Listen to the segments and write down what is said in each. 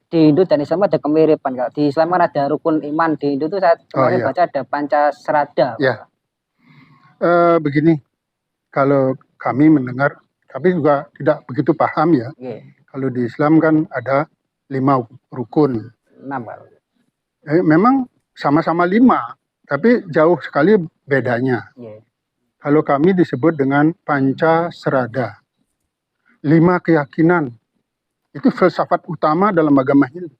Di Hindu dan Islam ada kemiripan, Kak. Di Islam kan ada rukun iman, di Hindu tuh saya kemarin baca ada Pancasrada. Ya. Begini, kalau kami mendengar, tapi juga tidak begitu paham ya. Kalau di Islam kan ada 5 rukun. 6, Pak. Memang sama-sama 5, tapi jauh sekali bedanya. Kalau kami disebut dengan Pancasrada. 5 keyakinan. Itu filsafat utama dalam agama Hindu.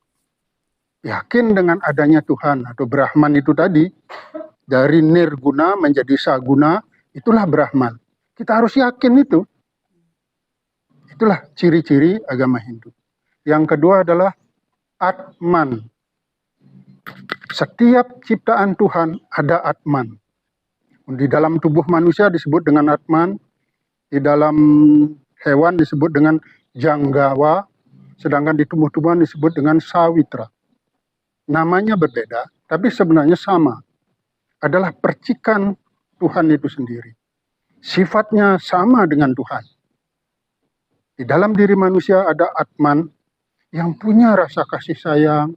Yakin dengan adanya Tuhan atau Brahman itu tadi, dari nirguna menjadi saguna, itulah Brahman. Kita harus yakin itu. Itulah ciri-ciri agama Hindu. Yang kedua adalah Atman. Setiap ciptaan Tuhan ada Atman. Di dalam tubuh manusia disebut dengan Atman, di dalam hewan disebut dengan Janggawa, sedangkan di tumbuh-tumbuhan disebut dengan Sawitra. Namanya berbeda, tapi sebenarnya sama. Adalah percikan Tuhan itu sendiri. Sifatnya sama dengan Tuhan. Di dalam diri manusia ada Atman yang punya rasa kasih sayang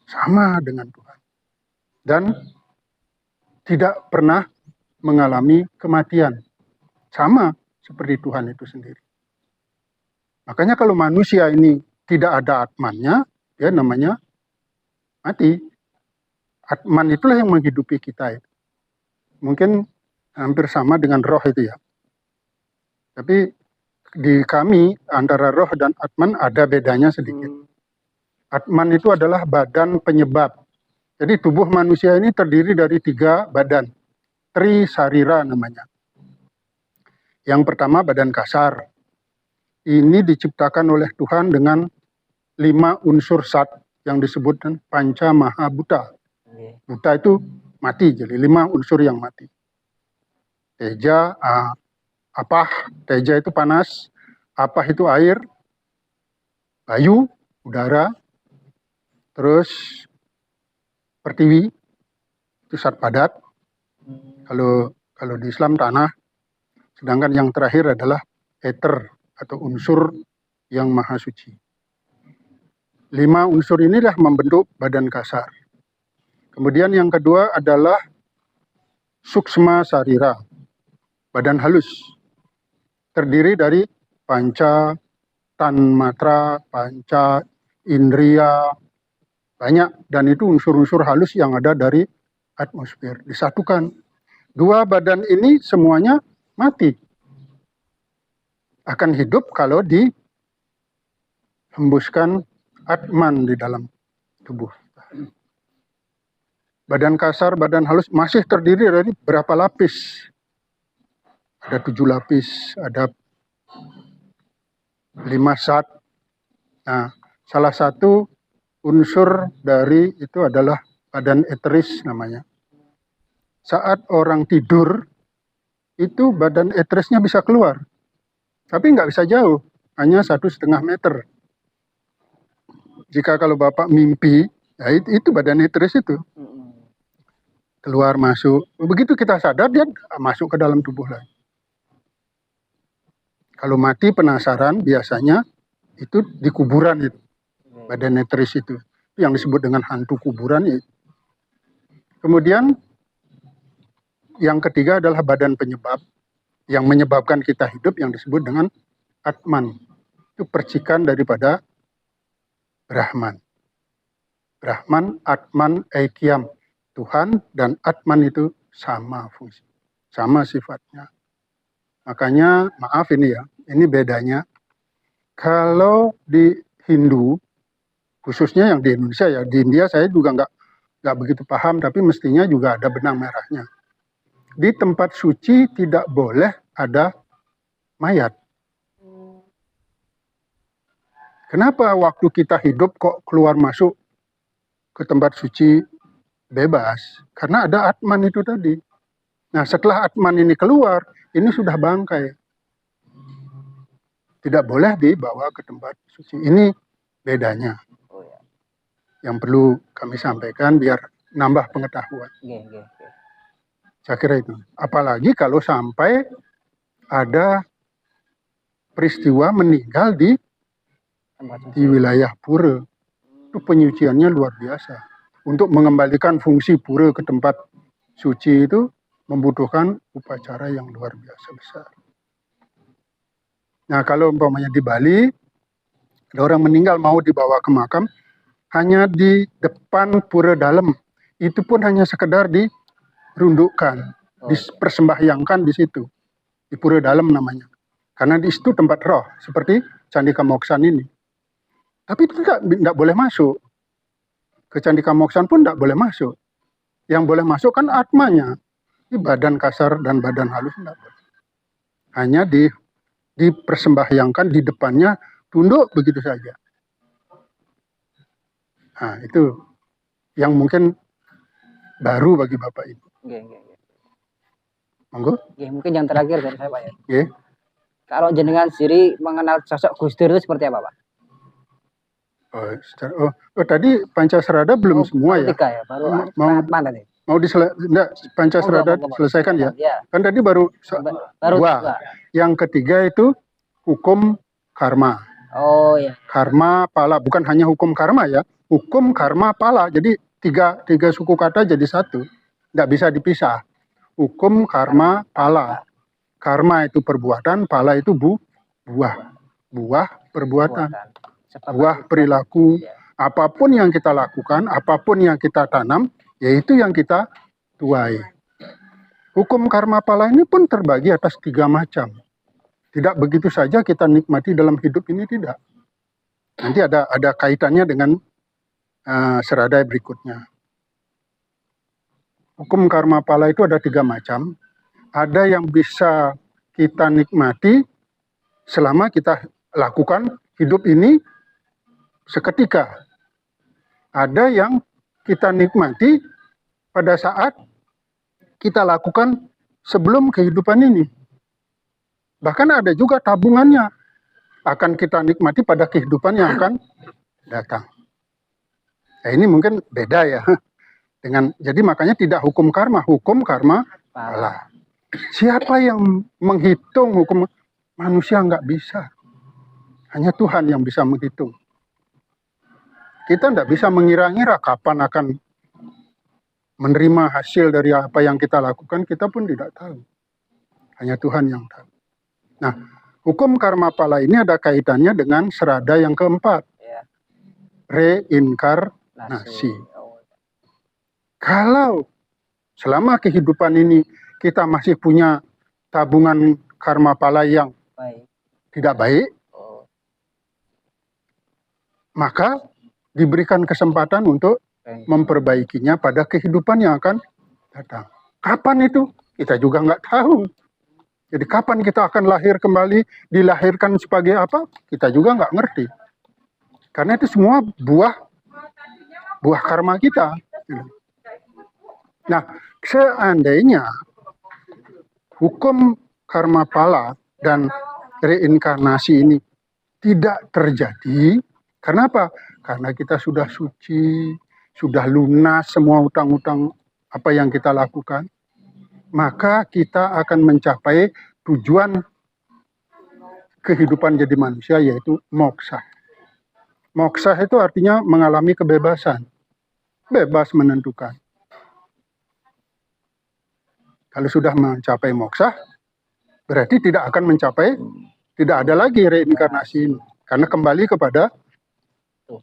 sama dengan Tuhan. Dan tidak pernah mengalami kematian. Sama seperti Tuhan itu sendiri. Makanya kalau manusia ini tidak ada Atmannya, ya namanya mati. Atman itulah yang menghidupi kita. Mungkin hampir sama dengan roh itu ya. Tapi di kami antara roh dan Atman ada bedanya sedikit. Atman itu adalah badan penyebab. Jadi tubuh manusia ini terdiri dari 3 badan. Trisarira namanya. Yang pertama badan kasar. Ini diciptakan oleh Tuhan dengan 5 unsur sat yang disebut panca maha buta. Buta itu mati, jadi 5 unsur yang mati. Teja, apah, teja itu panas, apah itu air, bayu, udara, terus pertiwi, itu sat padat. Kalau di Islam tanah, sedangkan yang terakhir adalah eter atau unsur yang maha suci. 5 unsur inilah membentuk badan kasar. Kemudian yang kedua adalah suksma sarira, badan halus. Terdiri dari panca, tanmatra, panca, indria, banyak. Dan itu unsur-unsur halus yang ada dari atmosfer. Disatukan. 2 badan ini semuanya mati. Akan hidup kalau dihembuskan Atman di dalam tubuh. Badan kasar, badan halus masih terdiri dari berapa lapis? Ada 7 lapis, ada 5 sat. Nah, salah satu unsur dari itu adalah badan eteris namanya. Saat orang tidur, itu badan eterisnya bisa keluar. Tapi nggak bisa jauh, hanya 1,5 meter. Jika kalau Bapak mimpi, ya itu badan eteris itu. Keluar masuk. Begitu kita sadar, dia masuk ke dalam tubuh lagi. Kalau mati penasaran, biasanya itu di kuburan itu. Badan eteris itu. Yang disebut dengan hantu kuburan. Ya. Kemudian, yang ketiga adalah badan penyebab. Yang menyebabkan kita hidup yang disebut dengan Atman. Itu percikan daripada Brahman. Brahman, Atman, Aikyam. Tuhan dan Atman itu sama fungsi. Sama sifatnya. Makanya, maaf ini ya, ini bedanya. Kalau di Hindu, khususnya yang di Indonesia ya, di India saya juga nggak begitu paham, tapi mestinya juga ada benang merahnya. Di tempat suci tidak boleh ada mayat. Kenapa waktu kita hidup kok keluar masuk ke tempat suci bebas? Karena ada Atman itu tadi. Nah setelah Atman ini keluar, ini sudah bangkai. Tidak boleh dibawa ke tempat suci. Ini bedanya. Yang perlu kami sampaikan biar nambah pengetahuan. Saya kira itu. Apalagi kalau sampai ada peristiwa meninggal di tempat di suci. wilayah pura. Itu penyuciannya luar biasa. Untuk mengembalikan fungsi pura ke tempat suci itu membutuhkan upacara yang luar biasa besar. Nah, kalau umpamanya di Bali, ada orang meninggal mau dibawa ke makam, hanya di depan pura dalam. Itu pun hanya sekedar dirundukkan, dipersembahyankan di situ. Di pura dalam namanya. Karena di situ tempat roh, seperti Candi Kamoksan ini. Tapi itu tidak boleh masuk. Ke Candi Kamoksan pun tidak boleh masuk. Yang boleh masuk kan atmanya. Di badan kasar dan badan halus tidak boleh. Hanya dipersembahyankan di depannya, tunduk begitu saja. Nah, itu yang mungkin baru bagi Bapak Ibu. Monggo. Mungkin yang terakhir dari saya Pak ya. Nggih. Kalau jenengan sendiri mengenal sosok Gus Dur itu seperti apa Pak? Tadi Pancasrada belum semua ya. 3 ya, baru mana nih? Mau Pancasrada selesaikan ya? Kan tadi baru 2. Yang ketiga itu hukum karma. Oh ya. Karma pala, bukan hanya hukum karma ya. Hukum karma pala. Jadi tiga suku kata jadi satu. Nggak bisa dipisah. Hukum karma pala. Karma itu perbuatan, pala itu buah. Buah perbuatan. Buah perilaku. Apapun yang kita lakukan, apapun yang kita tanam, yaitu yang kita tuai. Hukum karma pala ini pun terbagi atas 3 macam. Tidak begitu saja kita nikmati dalam hidup ini, tidak. Nanti ada kaitannya dengan serada berikutnya. Hukum karma pala itu ada 3 macam. Ada yang bisa kita nikmati selama kita lakukan hidup ini seketika. Ada yang kita nikmati pada saat kita lakukan sebelum kehidupan ini. Bahkan ada juga tabungannya. Akan kita nikmati pada kehidupan yang akan datang. Nah, ini mungkin beda ya. Jadi makanya tidak hukum karma pala. Siapa yang menghitung hukum? Manusia nggak bisa. Hanya Tuhan yang bisa menghitung. Kita tidak bisa mengira-ngira kapan akan menerima hasil dari apa yang kita lakukan, kita pun tidak tahu. Hanya Tuhan yang tahu. Nah, hukum karma pala ini ada kaitannya dengan serada yang keempat. Reinkarnasi. Kalau selama kehidupan ini kita masih punya tabungan karma pala yang tidak baik, maka diberikan kesempatan untuk memperbaikinya pada kehidupan yang akan datang. Kapan itu? Kita juga nggak tahu. Jadi kapan kita akan lahir kembali, dilahirkan sebagai apa? Kita juga nggak ngerti. Karena itu semua buah karma kita. Nah, seandainya hukum karma pala dan reinkarnasi ini tidak terjadi, kenapa? Karena kita sudah suci, sudah lunas semua utang-utang apa yang kita lakukan, maka kita akan mencapai tujuan kehidupan jadi manusia, yaitu moksha. Moksha itu artinya mengalami kebebasan, bebas menentukan. Kalau sudah mencapai moksha, berarti tidak ada lagi reinkarnasi ini, karena kembali kepada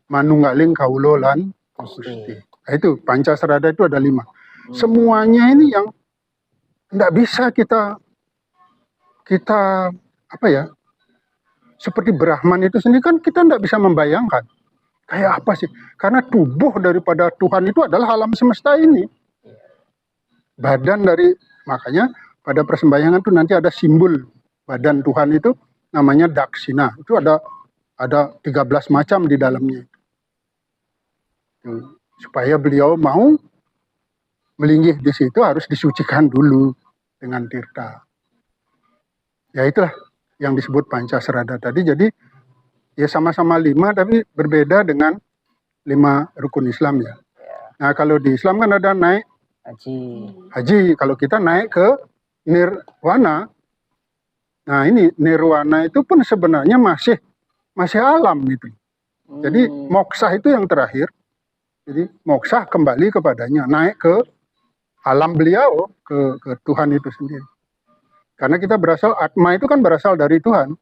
manunggaling kaulo lan Gusti. Nah, itu Pancasrada itu ada 5. Semuanya ini yang tidak bisa kita apa ya, seperti Brahman itu sendiri kan kita tidak bisa membayangkan kayak apa sih, karena tubuh daripada Tuhan itu adalah alam semesta ini, badan dari, makanya pada persembahyangan itu nanti ada simbol badan Tuhan itu namanya daksina, itu ada 13 macam di dalamnya. Supaya beliau mau melinggih di situ harus disucikan dulu dengan tirta. Ya itulah yang disebut Pancasrada tadi. Jadi ya sama-sama 5 tapi berbeda dengan 5 rukun Islam ya. Nah kalau di Islam kan ada naik haji. Kalau kita naik ke nirwana. Nah ini nirwana itu pun sebenarnya masih alam gitu. Jadi moksha itu yang terakhir. Jadi moksha kembali kepadanya, naik ke alam beliau, ke Tuhan itu sendiri. Karena kita berasal, atma itu kan berasal dari Tuhan.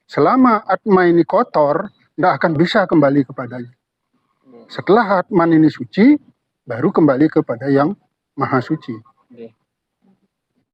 Selama atma ini kotor, tidak akan bisa kembali kepadanya. Setelah atman ini suci, baru kembali kepada yang maha suci.